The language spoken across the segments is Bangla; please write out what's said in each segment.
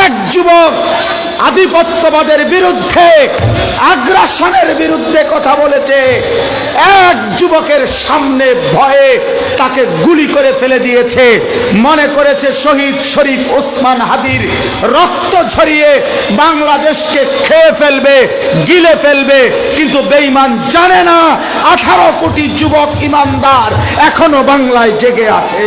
এক যুবক আধিপত্যবাদের বিরুদ্ধে, আগ্রাসনের বিরুদ্ধে কথা বলেছে। এক যুবকের সামনে ভয়ে তাকে গুলি করে ফেলে দিয়েছে। মনে করেছে শহীদ শরীফ ওসমান হাদির রক্ত ঝরিয়ে বাংলাদেশকে খেয়ে ফেলবে, গিলে ফেলবে। কিন্তু বেঈমান জানে না 18 কোটি যুবক ইমানদার এখনো বাংলায় জেগে আছে।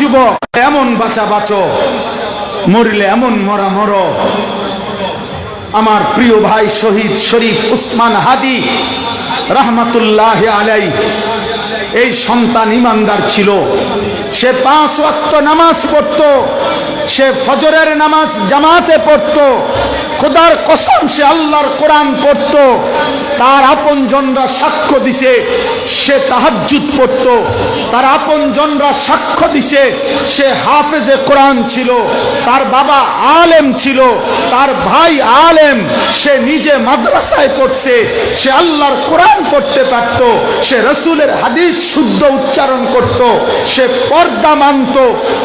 যুবক এমন বাঁচা বাঁচো, মরিলে এমন মরা মরো। আমার প্রিয় ভাই শহীদ শরীফ ওসমান হাদি রহমাতুল্লাহ আলাইহি, এই সন্তান ইমানদার ছিল। সে 5 ওয়াক্ত নামাজ পড়তো, সে ফজরের নামাজ জামাতে পড়তো, খোদার কসম সে আল্লাহর কোরআন পড়তো। তার আপনজনরা সাক্ষ্য দিছে সে তাহাজ্জুদ পড়তো। তার আপনজনরা সাক্ষ্য দিছে সে হাফেজে কোরআন ছিল। তার বাবা আলেম ছিল, তার ভাই আলেম, সে নিজে মাদ্রাসায় পড়ছে, সে আল্লাহর কোরআন পড়তে পারত, সে রসুলের হাদিস শুদ্ধ উচ্চারণ করত, সে পর্দা মানত।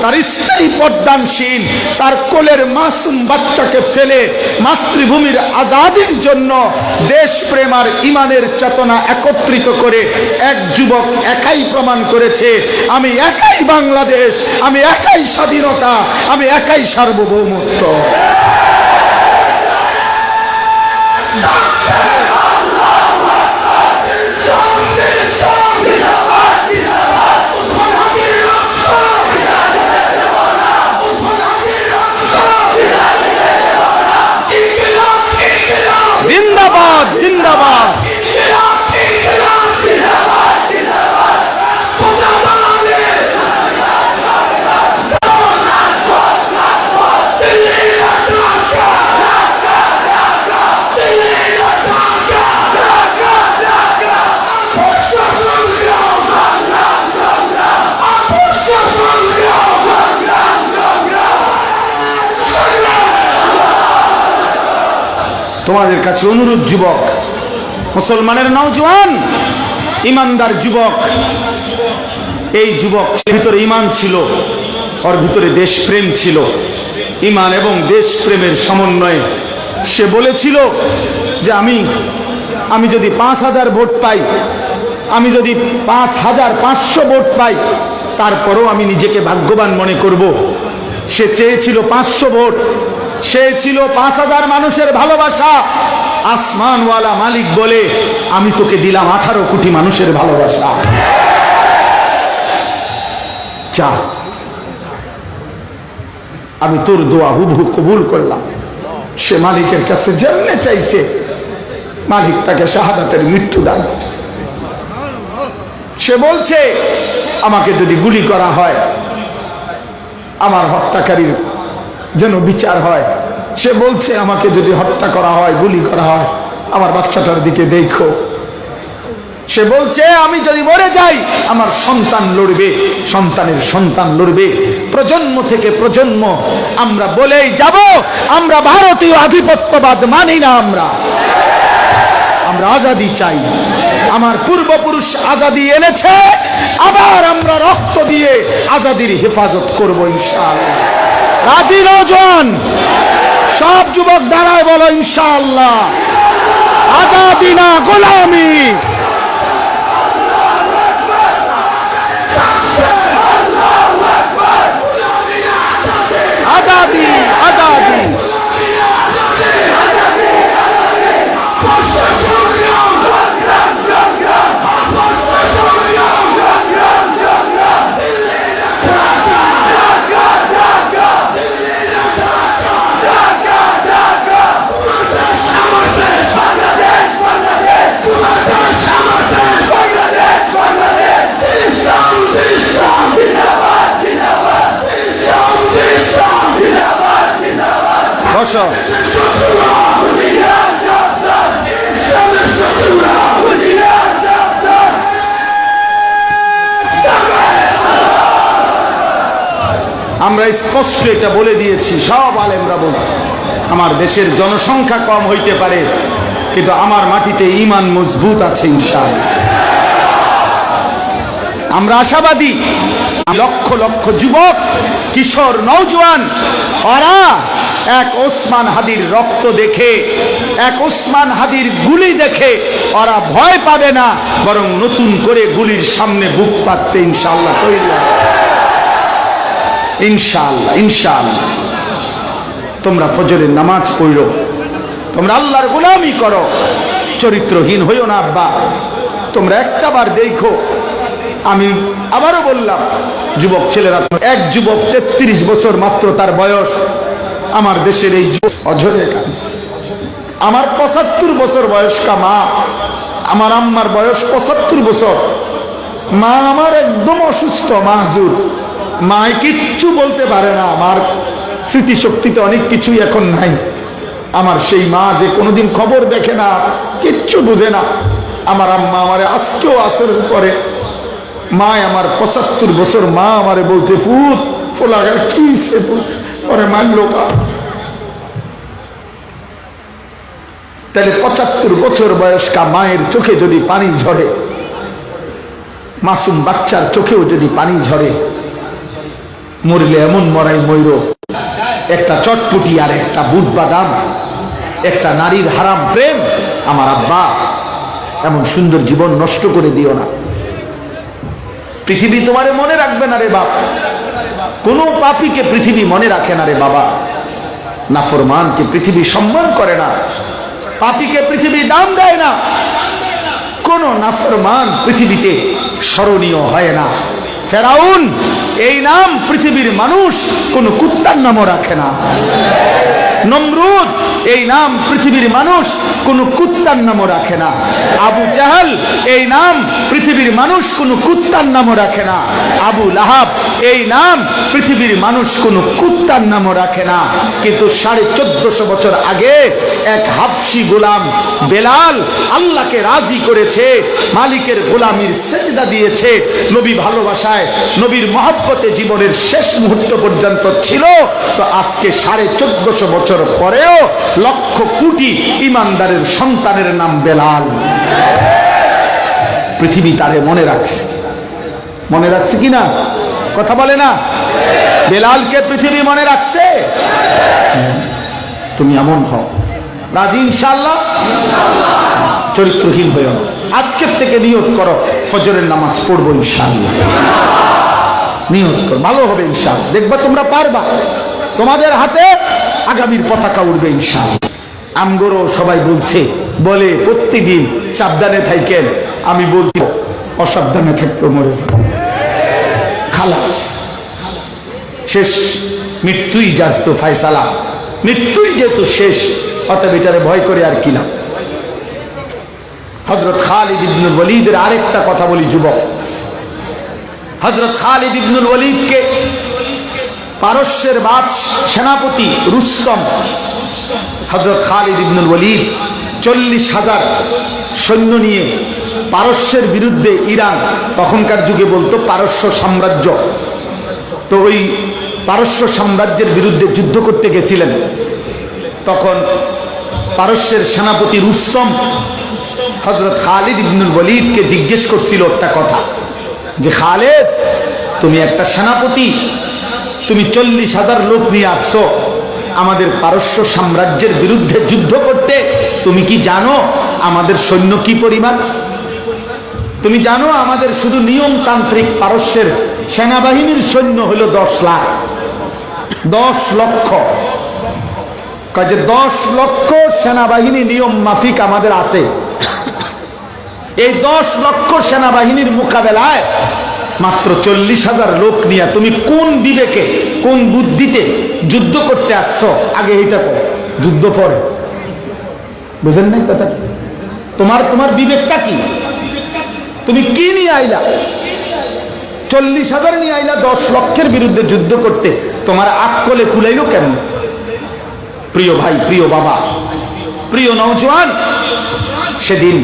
তার স্ত্রী পর্দানশীল। তার কোলের মাসুম বাচ্চাকে ফেলে মাতৃভূমির আজাদির জন্য দেশপ্রেম আর ইমানের চেতনা একত্রিত করে এক যুবক একাই প্রমাণ করেছে, আমি একাই বাংলাদেশ, আমি একাই স্বাধীনতা, আমি একাই সার্বভৌমত্ব। জিন্দাবাদ জিন্দাবাদ। তোমাদের কাছে অনুরোধ, যুবক, মুসলমানের নওজোয়ান ইমানদার যুবক, এই যুবক ভিতরে ইমান ছিল, ওর ভিতরে দেশপ্রেম ছিল। ইমান এবং দেশপ্রেমের সমন্বয়ে সে বলেছিল যে আমি যদি 5000 ভোট পাই, আমি যদি 5500 ভোট পাই, তারপরও আমি নিজেকে ভাগ্যবান মনে করব। সে চেয়েছিল 500 ভোট, সে ছিল 5000 মানুষের ভালোবাসা। আসমানওয়ালা মালিক বলে, আমি তোকে দিলাম 18 কোটি মানুষের ভালোবাসা। চা, আমি তোর দোয়া হুবহু কবুল করলাম। সে মালিকের কাছে যেমনে চাইছে, মালিক তাকে শাহাদাতের মৃত্যু দান করছে। সে বলছে, আমাকে যদি গুলি করা হয়, আমার হত্যাকারীর যেন বিচার হয়। সে বলছে, আমাকে যদি হত্যা করা হয়, গুলি করা হয়, আমার বাচ্চাটার দিকে দেখো। সে বলছে, আমি যদি মরে যাই, আমার সন্তান লড়বে, সন্তানের সন্তান লড়বে, প্রজন্ম থেকে প্রজন্ম আমরা বলেই যাব, আমরা ভারতীয় আধিপত্যবাদ মানি না। আমরা আজাদি চাই। আমার পূর্বপুরুষ আজাদি এনেছে, আবার আমরা রক্ত দিয়ে আজাদির হেফাজত করব ইনশাআল্লাহ। রাজি নওজোয়ান সব যুবক দাঁড়ায় বলো ইনশাআল্লাহ। আজাদি না গোলামি। আজাদি আজাদি। বসো। আমরা স্পষ্ট এটা বলে দিয়েছি, সব আলেমরা বলে, আমার দেশের জনসংখ্যা কম হইতে পারে, কিন্তু আমার মাটিতে ঈমান মজবুত আছে ইনশাআল্লাহ। আমরা আশাবাদী। লক্ষ লক্ষ যুবক, কিশোর, নওজোয়ান, ওরা এক ওসমান হাদির রক্ত দেখে, এক ওসমান হাদির গুলি দেখে ওরা ভয় পাবে না, বরং নতুন করে গুলির সামনে বুক পাততে ইনশাআল্লাহ তৈরি হবে। ইনশাআল্লাহ, ইনশাআল্লাহ। তোমরা ফজরের নামাজ পড়ো, তোমরা আল্লাহর গোলামি করো, চরিত্রহীন হইও না আব্বা। তোমরা একটাবার দেখো, আমি আবারও বললাম, যুবক ছেলেরা, এক যুবক 33 বছর মাত্র তার বয়স, আমার দেশের এই অঝরে কাজ। আমার 75 বছর বয়স্কা মা, আমার আম্মার বয়স 75 বছর, মা আমার একদম অসুস্থ, মাহজুর, মা কিচ্ছু বলতে পারে না, আমার স্মৃতিশক্তিতে অনেক কিছুই এখন নাই। আমার সেই মা যে কোনোদিন খবর দেখে না, কিচ্ছু বুঝে না, আমার আম্মা আমারে আজকেও আসরের পরে, মা আমার 75 বছর মা আমারে বলতে, ফুট ফোলাগার কি সে ফুট ওরে মানল কা। তাহলে 75 বছর বয়স্কা মায়ের চোখে যদি পানি ঝরে, মাসুম বাচ্চার চোখেও যদি পানি ঝরে, মরলে এমন মরাই ময়ূর, একটা চটপটি আর একটা বুট বাদাম, একটা নারীর হারাম প্রেম। আমার আব্বা, এমন সুন্দর জীবন নষ্ট করে দিও না। পৃথিবী তোমারে মনে রাখবে না রে বাপ, কোন পাপীকে পৃথিবী মনে রাখে না রে বাবা। নাফরমানকে পৃথিবী সম্মান করে না, পাপীকে পৃথিবী দাম দেয় না, কোন নাফরমান পৃথিবীতে স্মরণীয় হয় না। ফেরাউন এই নাম পৃথিবীর মানুষ কোন কুত্তার নামও রাখে না। নমরুদ এই নাম পৃথিবীর মানুষ কোন কুত্তার নামও রাখে না। আবু জাহাল এই নাম পৃথিবীর মানুষ কোন কুত্তার নামও রাখে না। আবু লাহাব এই নাম পৃথিবীর মানুষ কোন কুত্তার নামও রাখে না। কিন্তু 1450 বছর আগে এক হাবশি গোলাম বেলাল আল্লাহকে রাজি করেছে, মালিকের গোলামির সেজদা দিয়েছে, নবী ভালোবাসায়, নবীর মহব্বতে জীবনের শেষ মুহূর্ত পর্যন্ত ছিল। তো আজকে 1450 বছর পরেও লক্ষ কোটি ইমানদারের সন্তানের নাম বেলাল। পৃথিবী তারে মনে রাখছে, মনে রাখছে কিনা কথা বলে না? বেলালকে পৃথিবী মনে রাখছে। তুমি এমন হও, রাজি ইনশাআল্লাহ? চরিত্রহীন হইও না। আজকের থেকে নিয়ত করো, ফজরের নামাজ পড়বো ইনশাআল্লাহ। নিয়ত করো, ভালো হবে ইনশাআল্লাহ। দেখবা তোমরা পারবা, তোমাদের হাতে আগামীর পতাকা উঠবে ইনশাআল্লাহ। আমগরও সবাই বলছে, বলে প্রত্যেকদিন সাবধানে থাকেন। আমি বলছি অসাবধানে থাকলেও মরে যাবে, খালাস, শেষ, মৃত্যুই যাস্ত ফায়সালা, মৃত্যুই যেহেতু শেষ, অতএব এটারে ভয় করে আর কি না। হযরত খালিদ ইবনুল ওয়ালিদের আরেকটা কথা বলি যুবক। হযরত খালিদ ইবনুল ওয়ালিদকে পারস্যের সেনাপতি রুস্তম, হযরত খালিদ ইবনুল ওয়ালিদ 40,000 সৈন্য নিয়ে পারস্যের বিরুদ্ধে, ইরান তখনকার যুগে বলতো পারস্য সাম্রাজ্য, তো ওই পারস্য সাম্রাজ্যের বিরুদ্ধে যুদ্ধ করতে গেছিলেন। তখন পারস্যের সেনাপতি রুস্তম হযরত খালিদ ইবনুল ওয়ালিদকে জিজ্ঞেস করছিল একটা কথা, যে খালিদ, তুমি একটা সেনাপতি, তুমি 40,000 লোক নিয়ে আসছো আমাদের পারস্য সাম্রাজ্যের বিরুদ্ধে যুদ্ধ করতে, তুমি কি জানো আমাদের সৈন্য কি পরিমাণ? তুমি জানো আমাদের শুধু নিয়মতান্ত্রিক পারস্যের সেনাবাহিনীর সৈন্য হলো 10 লাখ, 10 লক্ষ। কাজে 10 লক্ষ সেনাবাহিনী নিয়ম মাফিক আমাদের আছে। এই 10 লক্ষ সেনাবাহিনীর মোকাবেলায় মাত্র 40,000 লোক নিয়ে তুমি কোন বিবেকে, কোন বুদ্ধিতে যুদ্ধ করতে আসছো? আগে এইটা কর, যুদ্ধ পরে। বুঝেন নাই কথা? তোমার বিবেকটা কি? তুমি কি নিয়ে আইলা? 40,000 নিয়ে আইলা 10 লক্ষের বিরুদ্ধে যুদ্ধ করতে, তোমার আকলে কুলাইলো কেমন? প্রিয় ভাই, প্রিয় বাবা, প্রিয় নওজোয়ান, সেদিন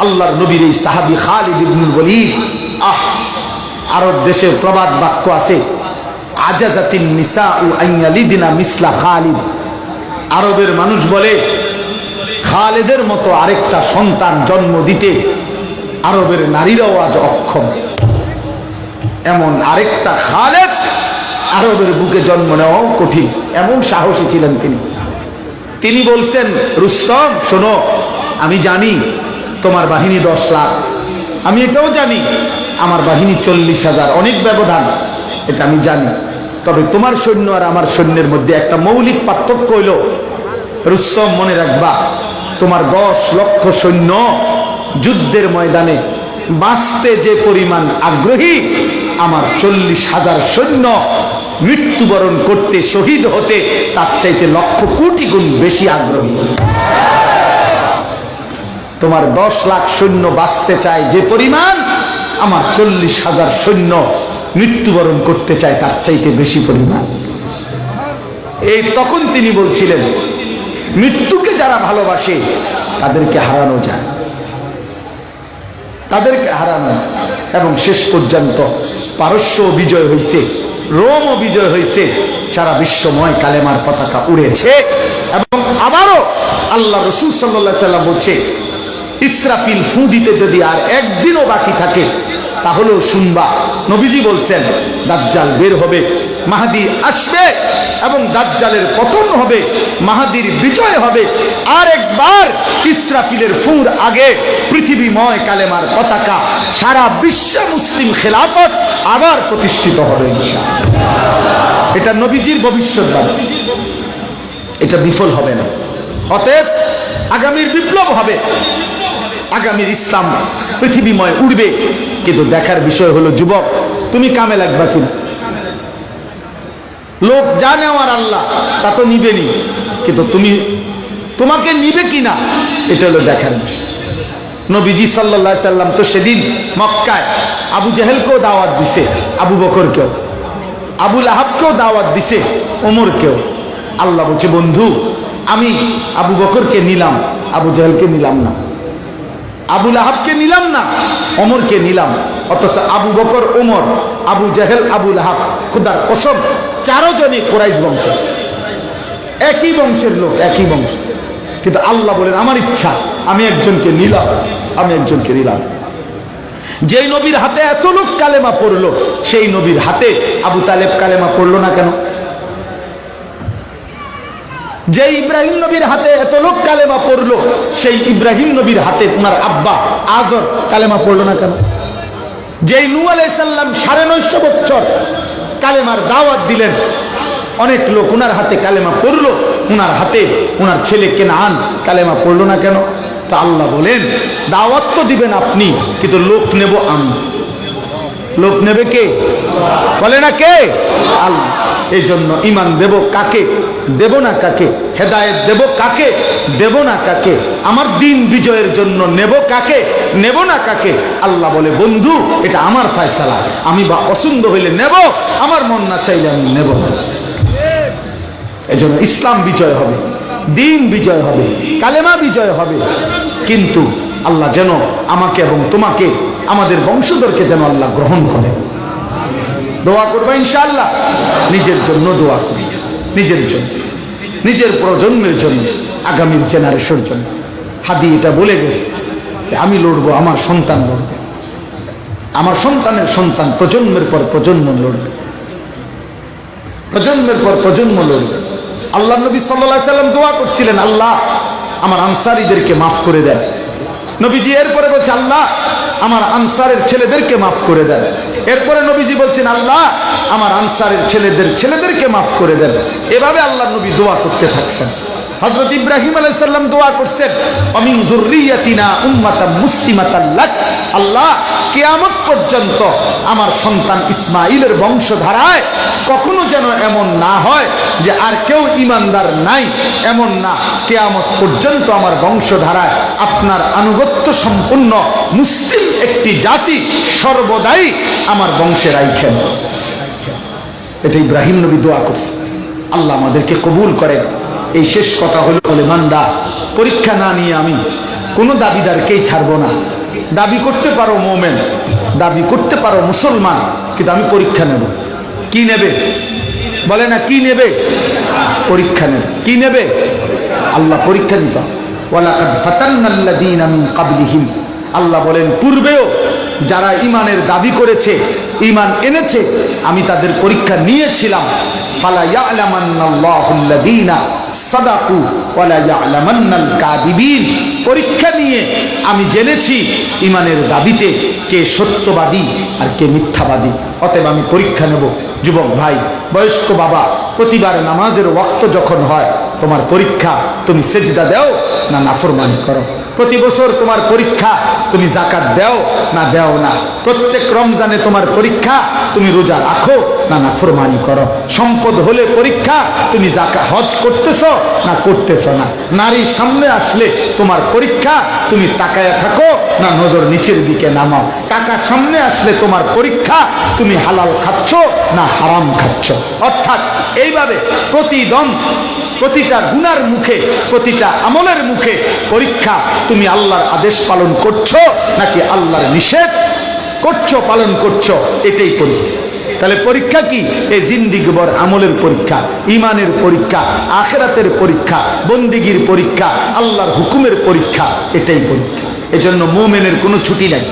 আল্লাহর নবীর এই সাহাবী খালিদ ইবনুল ওয়ালিদ, আরব দেশে প্রবাদ বাক্য আছে, আজাজাতিন নিসাউ আইয়ালিদিনা মিসলা খালিদ। আরবের মানুষ বলে খালেদের মতো আরেকটা সন্তান জন্ম দিতে আরবের নারীরাও আজ অক্ষম। এমন আরেকটা খালেদ আরবের বুকে জন্ম নেওয়াও কঠিন, এমন সাহসী ছিলেন তিনি। তিনি বলছেন, রুস্তম শোনো, আমি জানি তোমার বাহিনী 10 লাখ, আমি এটাও জানি আমার বাহিনী 40,000, অনেক ব্যবধান, এটা আমি জানি। তবে তোমার সৈন্য আর আমার সৈন্যের মধ্যে একটা মৌলিক পার্থক্য হইল, রুস্তম মনে রাখবা, তোমার 10 লক্ষ সৈন্য যুদ্ধের ময়দানে বাঁচতে যে পরিমাণ আগ্রহী, আমার 40,000 সৈন্য মৃত্যুবরণ করতে, শহীদ হতে তার চাইতে লক্ষ কোটি গুণ বেশি আগ্রহী। তোমার 10 লাখ সৈন্য বাঁচতে চায় যে পরিমাণ, আমার 40,000 সৈন্য মৃত্যুবরণ করতে চায় তার চাইতে বেশি পরিমাণ। এই তখন তিনি বলছিলেন, মৃত্যুকে যারা ভালোবাসে তাদেরকে হারানো যায়, তাদেরকে হারানো। এবং শেষ পর্যন্ত পারস্য বিজয় হয়েছে, রোমও বিজয় হয়েছে, সারা বিশ্বময় কালেমার পতাকা উড়েছে। এবং আবারও আল্লাহ রাসূল সাল্লাল্লাহু আলাইহি ওয়াসাল্লাম বলছে, ইসরাফিল ফু দিতে যদি আর একদিনও বাকি থাকে তাহলেও শুনবা, নবীজি বলছেন দাজ্জাল বের হবে, মাহদী আসবে এবং দাজ্জালের পতন হবে, মাহদীর বিজয় হবে। আর একবার ইসরাফিলের ফুর আগে পৃথিবীময় কালেমার পতাকা, সারা বিশ্ব মুসলিম খেলাফত আবার প্রতিষ্ঠিত হবে ইনশাআল্লাহ। এটা নবীজির ভবিষ্যৎবাণী, এটা বিফল হবে না। অতএব আগামীর বিপ্লব হবে, আগামীর ইসলাম পৃথিবীময় উড়বে। কিন্তু দেখার বিষয় হলো, যুবক তুমি কামে লাগবা কিনা। লোক জানে আমার আল্লাহ, তা তো নিবেনি, কিন্তু তোমাকে নিবে কিনা, এটা হলো দেখার বিষয়। নবীজি সাল্লাল্লাহু আলাইহি সাল্লাম তো সেদিন মক্কায় আবু জেহেলকেও দাওয়াত দিছে, আবু বকরকেও, আবু লাহাবকেও দাওয়াত দিছে, ওমরকেও। আল্লাহ বলছে, বন্ধু আমি আবু বকরকে নিলাম, আবু জেহেলকে নিলাম না, আবু লাহাবকে নিলাম না, ওমরকে নিলাম। অথচ আবু বকর, ওমর, আবু জেহেল, আবু লাহাব, খুদার কসম 4 জনই কুরাইশ বংশ, একই বংশের লোক, একই বংশ। কিন্তু আল্লাহ বলেন, আমার ইচ্ছা আমি একজনকে নিলাম, আমি একজনকে নিলাম। যেই নবীর হাতে এত লোক কালেমা পড়লো, সেই নবীর হাতে আবু তালেব কালেমা পড়লো না কেন? যে ইব্রাহিম নবীর হাতে এত লোক কালেমা পড়লো, সেই ইব্রাহিম নবীর হাতে তোমার আব্বা আজর কালেমা পড়লো না কেন? যেই নূহ আলাইহিস সালাম 950 বছর কালেমার দাওয়াত দিলেন, অনেক লোক উনার হাতে কালেমা পড়লো, উনার হাতে উনার ছেলে কেনান কালেমা পড়লো না কেন? তা আল্লাহ বলেন, দাওয়াত তো দিবেন আপনি, কিন্তু লোক নেব আমি। লোক নেবে কে? বলে না কে? আল্লাহ। এই জন্য ইমান দেব কাকে, দেব না কাকে, হেদায়েত দেব কাকে, দেব না কাকে, আমার দিন বিজয়ের জন্য নেব কাকে, নেব না কাকে। আল্লাহ বলে, বন্ধু এটা আমার ফয়সালা, আমি বা পছন্দ হইলে নেব, আমার মন না চাইলে আমি নেব না। এই জন্য ইসলাম বিজয় হবে, দিন বিজয় হবে, কালেমা বিজয় হবে। কিন্তু আল্লাহ যেন আমাকে এবং তোমাকে, আমাদের বংশধরকে যেন আল্লাহ গ্রহণ করে। দোয়া করবা ইনশাআল্লাহ, নিজের জন্য দোয়া করি, নিজের জন্য, নিজের প্রজন্মের জন্য, আগামীর জেনারেশনের জন্য। হাদি এটা বলে গেছে যে আমি লড়বো, আমার সন্তান লড়বে, আমার সন্তানের সন্তান প্রজন্মের পর প্রজন্ম লড়বে, প্রজন্মের পর প্রজন্ম লড়বে। আল্লাহ নবী সাল্লাল্লাহু আলাইহি সাল্লাম দোয়া করছিলেন, আল্লাহ আমার আনসারীদেরকে মাফ করে দেন। নবীজি এরপরে বলছে, আল্লাহ আমার আনসারের ছেলেদেরকে মাফ করে দেন। এরপরে নবীজি বলছেন, আল্লাহ আমার আনসারের ছেলেদেরকে মাফ করে দেন। এভাবে আল্লাহ নবী দোয়া করতে থাকছেন। হযরত ইব্রাহিম আলাইহিস সালাম দোয়া করছেন, আমিন যুররিয়াতিনা উম্মাতাম মুসলিমাতাল লাক। আল্লাহ কিয়ামত পর্যন্ত আমার সন্তান ইসমাঈলের বংশধারায় কখনো যেন এমন না হয় যে আর কেউ ঈমানদার নাই, এমন না। কিয়ামত পর্যন্ত আমার বংশধারায় আপনার আনুগত্য সম্পন্ন মুসলিম একটি জাতি সর্বদাই আমার বংশে রাখেন। এটা ইব্রাহিম নবী দোয়া করছে। আল্লাহ আমাদেরকে কবুল করেন। এই শেষ কথা হলো, বলে বান্দা পরীক্ষা না নিয়ে আমি কোনো দাবিদারকেই ছাড়বো না। দাবি করতে পারো মোমেন, দাবি করতে পারো মুসলমান, কিন্তু আমি পরীক্ষা নেব। কি নেবে? বলে না কি নেবে? পরীক্ষা নেবে। কি নেবে? আল্লাহ পরীক্ষা নিত। ওয়ালাকাদ ফাতান্নাল্লাযীনা মিন ক্বাবলিহিম, আল্লাহ বলেন পূর্বেও যারা ঈমানের দাবি করেছে, ঈমান এনেছে, আমি তাদের পরীক্ষা নিয়েছিলাম। ফালা ইয়ালামান্নাল্লাহুল্লাযীনা সাদাকু ওয়ালা ইয়ালামান্নাল কাযিবিন, পরীক্ষা নিয়ে আমি জেনেছি ঈমানের দাবিতে কে সত্যবাদী আর কে মিথ্যাবাদী। অতএব আমি পরীক্ষা নেব। যুবক ভাই, বয়স্ক বাবা, প্রতিবার নামাজের ওয়াক্ত যখন হয় তোমার পরীক্ষা তুমি সেজদা দাও না নাফরমানি করো। প্রতি বছর তোমার পরীক্ষা তুমি যাকাত দাও না দাও না। প্রত্যেক রমজানে তোমার পরীক্ষা তুমি রোজা রাখো না নাফরমানি করো। সম্পদ হলে পরীক্ষা তুমি যাকাত হজ করতেছ না করতেছ না। নারী সামনে আসলে তোমার পরীক্ষা তুমি তাকায়া থাকো না নজর নিচের দিকে নামাও। টাকা সামনে আসলে তোমার পরীক্ষা তুমি হালাল খাচ্ছ না হারাম খাচ্ছ। অর্থাৎ এইভাবে প্রতিদম প্রতিটা গুনার মুখে, প্রতিটা আমলের মুখে পরীক্ষা তুমি আল্লাহর আদেশ পালন করছো নাকি আল্লাহর নিষেধ করছো পালন করছো, এটাই পরীক্ষা। তাহলে পরীক্ষা কি? এই জিন্দিগিভর আমলের পরীক্ষা, ঈমানের পরীক্ষা, আখিরাতের পরীক্ষা, বন্দেগীর পরীক্ষা, আল্লাহর হুকুমের পরীক্ষা, এটাই পরীক্ষা। এজন্য মুমিনের কোনো ছুটি নাই।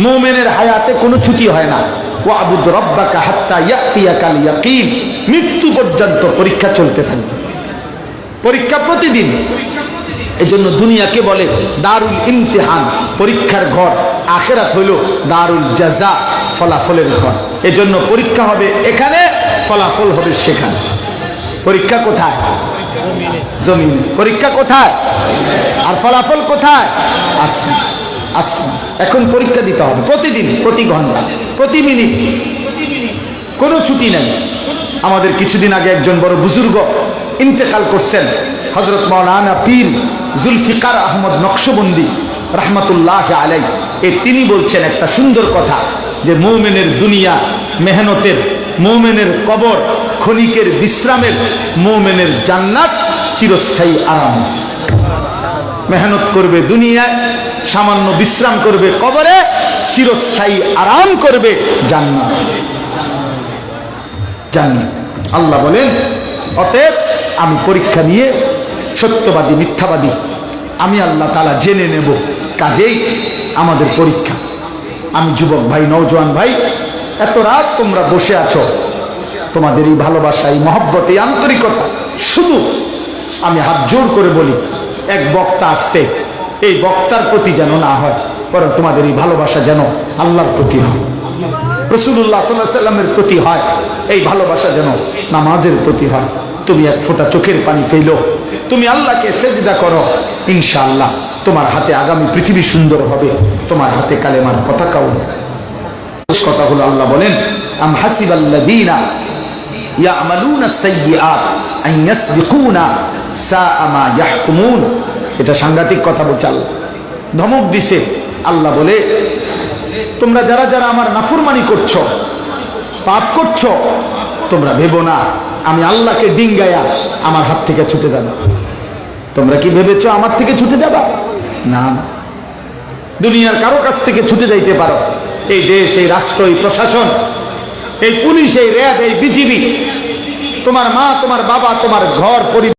মুমিনের হায়াতে কোনো ছুটি হয় না। ওয়াবুদ রাব্বাকা হাত্তা ইয়াতিয়াকাল ইয়াকিন, মৃত্যু পর্যন্ত পরীক্ষা চলতে থাকবে। পরীক্ষা প্রতিদিন। এজন্য দুনিয়াকে বলে দারুল ইমতিহান, পরীক্ষার ঘর। আখিরাত হইল দারুল জাযা, ফলাফলের ঘর। এজন্য পরীক্ষা হবে এখানে, ফলাফল হবে সেখানে। পরীক্ষা কোথায়? জমিনে। পরীক্ষা কোথায়? আর ফলাফল কোথায়? আসমান। আসমান। এখন পরীক্ষা দিতে হবে প্রতিদিন, প্রতি ঘন্টা, প্রতি মিনিট, কোনো ছুটি নেই। আমাদের কিছুদিন আগে একজন বড় বুজুর্গ ইন্তেকাল করছেন, হযরত মাওলানা পীর জুলফিকার আহমদ নকশবন্দি রহমতুল্লাহ আলাই। তিনি বলছেন একটা সুন্দর কথা, যে মুমিনের দুনিয়া মেহনতের, মুমিনের কবর ক্ষণিকের বিশ্রামের, মুমিনের জান্নাত চিরস্থায়ী আরাম। মেহনত করবে দুনিয়ায়, সামান্য বিশ্রাম করবে কবরে, চিরস্থায়ী আরাম করবে জান্নাত। জান্নাত। আল্লাহ বলেন অতএব আমি পরীক্ষা নিয়ে সত্যবাদী মিথ্যাবাদী আমি আল্লাহ তাআলা জেনে নেব। কাজেই আমাদের পরীক্ষা। আমি যুবক ভাই, নওজোয়ান ভাই, এত রাত তোমরা বসে আছো, তোমাদের এই ভালোবাসা, এই মহব্বত, এই আন্তরিকতা, শুধু আমি হাত জোর করে বলি, এক বক্তা আসছে, এই বক্তার প্রতি যেন না হয়, বরং তোমাদের এই ভালোবাসা যেন আল্লাহর প্রতি হয়, রাসূলুল্লাহ সাল্লাল্লাহু আলাইহি ওয়াসাল্লামের প্রতি হয়। এই ভালোবাসা যেন নামাজের প্রতি হয়। তুমি এক ফোঁটা চোখের পানি ফেলো, তুমি আল্লাহকে সেজদা করো, ইনশাআল্লাহ তোমার হাতে আগামী পৃথিবী সুন্দর হবে, তোমার হাতে কালেমার পতাকা উঠবে। কথা হলো আল্লাহ বলেন আম হাসিবাল্লাযীনা ইয়ামালুনা সাইয়্যাত আন ইয়াসবিকুনা সাআ মা ইয়াহকুমুন। এটা সাংঘাতিক কথা বলছে আল্লাহ, ধমক দিছে। আল্লাহ বলে তোমরা যারা যারা আমার নাফরমানি করছো, পাপ করছো, তোমরা ভেবো না আমি আল্লাহকে ডিঙ্গায়া আমার হাত থেকে ছুটে যাবে। তোমরা কি ভেবেছো আমার থেকে ছুটে যাবা? না, দুনিয়ার কারো কাছ থেকে ছুটে যাইতে পারো। এই দেশ, এই রাষ্ট্র, এই প্রশাসন, এই পুলিশ, এই র্যাব, এই বিজিবি, তোমার মা, তোমার বাবা, তোমার ঘর পরিবার